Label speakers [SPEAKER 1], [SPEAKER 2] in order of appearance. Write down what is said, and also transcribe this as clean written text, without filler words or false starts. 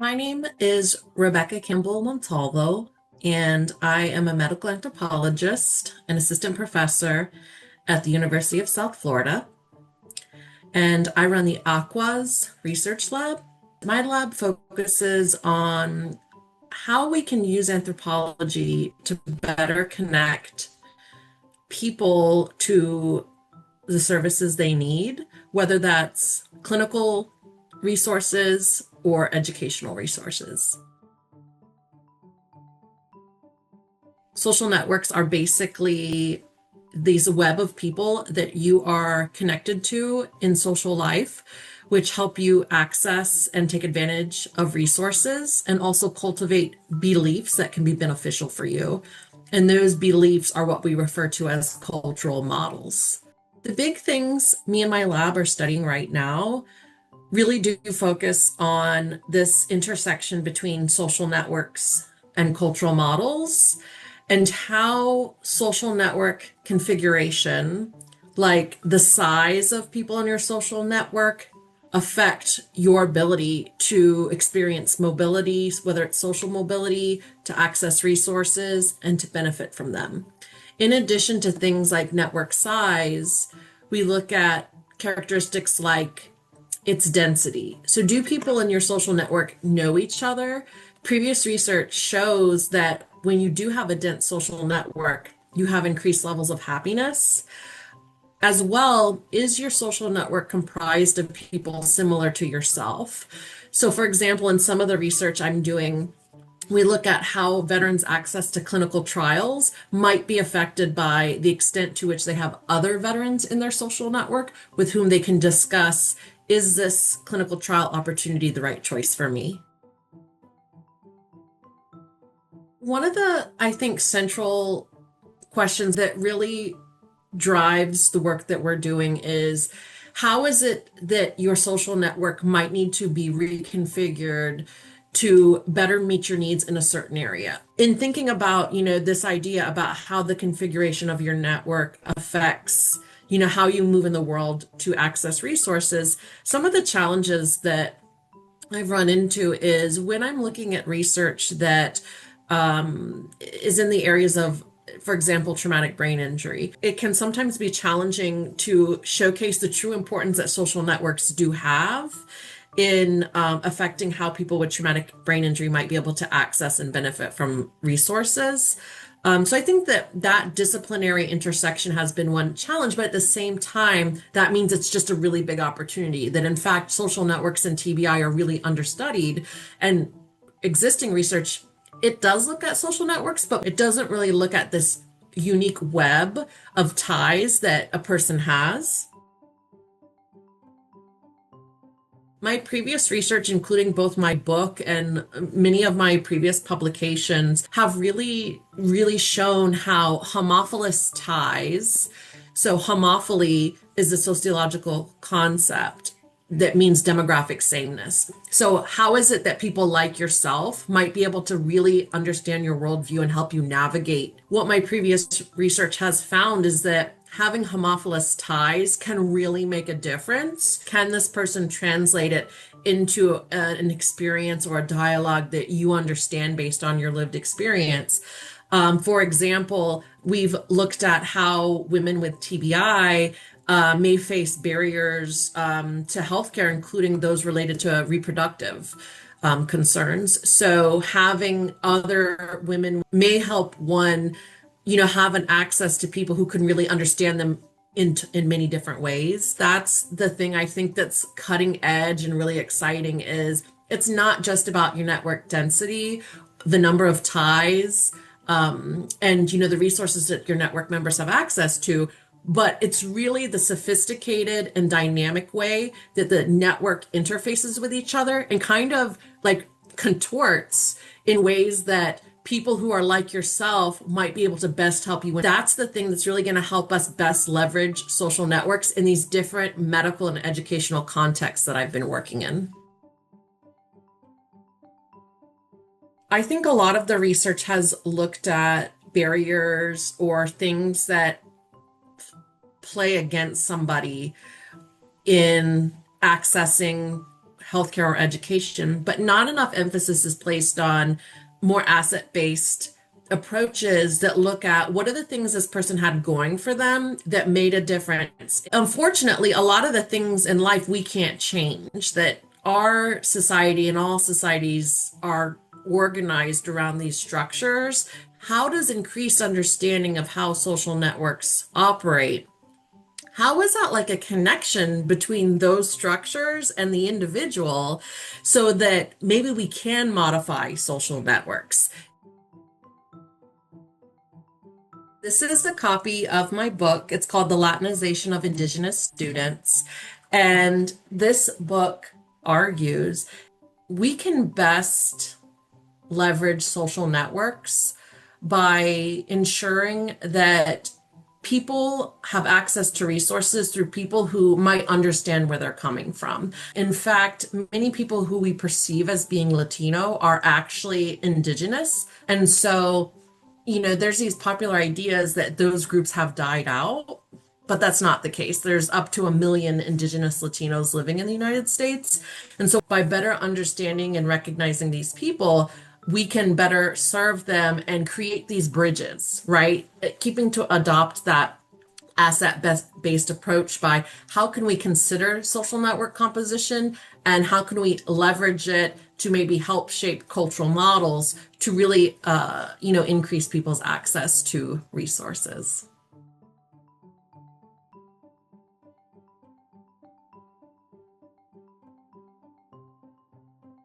[SPEAKER 1] My name is Rebecca Campbell-Montalvo, and I am a medical anthropologist and assistant professor at the University of South Florida. And I run the AQUASS research lab. My lab focuses on how we can use anthropology to better connect people to the services they need, whether that's clinical resources or educational resources. Social networks are basically these web of people that you are connected to in social life, which help you access and take advantage of resources and also cultivate beliefs that can be beneficial for you. And those beliefs are what we refer to as cultural models. The big things me and my lab are studying right now really do focus on this intersection between social networks and cultural models and how social network configuration, like the size of people in your social network, affect your ability to experience mobility, whether it's social mobility, to access resources, and to benefit from them. In addition to things like network size, we look at characteristics like its density. So, do people in your social network know each other? Previous research shows that when you do have a dense social network, you have increased levels of happiness. As well, is your social network comprised of people similar to yourself? So, for example, in some of the research I'm doing, we look at how veterans' access to clinical trials might be affected by the extent to which they have other veterans in their social network with whom they can discuss, is this clinical trial opportunity the right choice for me? One of the, I think, central questions that really drives the work that we're doing is how is it that your social network might need to be reconfigured to better meet your needs in a certain area? In thinking about, this idea about how the configuration of your network affects, how you move in the world to access resources, some of the challenges that I've run into is when I'm looking at research that is in the areas of, for example, traumatic brain injury. It can sometimes be challenging to showcase the true importance that social networks do have in affecting how people with traumatic brain injury might be able to access and benefit from resources. So I think that disciplinary intersection has been one challenge, but at the same time, that means it's just a really big opportunity that in fact, social networks and TBI are really understudied, and existing research, it does look at social networks, but it doesn't really look at this unique web of ties that a person has. My previous research, including both my book and many of my previous publications, have really, really shown how homophilous ties, so homophily is a sociological concept that means demographic sameness. So, how is it that people like yourself might be able to really understand your worldview and help you navigate? What my previous research has found is that having homophilous ties can really make a difference. Can this person translate it into an experience or a dialogue that you understand based on your lived experience? For example, we've looked at how women with TBI may face barriers to healthcare, including those related to reproductive concerns. So having other women may help one, have an access to people who can really understand them in many different ways. That's the thing I think that's cutting edge and really exciting is it's not just about your network density, the number of ties, and the resources that your network members have access to, but it's really the sophisticated and dynamic way that the network interfaces with each other and kind of like contorts in ways that people who are like yourself might be able to best help you. That's the thing that's really going to help us best leverage social networks in these different medical and educational contexts that I've been working in. I think a lot of the research has looked at barriers or things that play against somebody in accessing healthcare or education, but not enough emphasis is placed on more asset-based approaches that look at what are the things this person had going for them that made a difference. Unfortunately, a lot of the things in life we can't change, that our society and all societies are organized around these structures. How does increased understanding of how social networks operate, how is that like a connection between those structures and the individual so that maybe we can modify social networks? This is a copy of my book. It's called The Latinization of Indigenous Students. And this book argues we can best leverage social networks by ensuring that people have access to resources through people who might understand where they're coming from. In fact, many people who we perceive as being Latino are actually indigenous. And so, there's these popular ideas that those groups have died out, but that's not the case. There's up to 1 million indigenous Latinos living in the United States. And so by better understanding and recognizing these people, we can better serve them and create these bridges, right? Keeping to adopt that asset-based approach by how can we consider social network composition and how can we leverage it to maybe help shape cultural models to really, increase people's access to resources.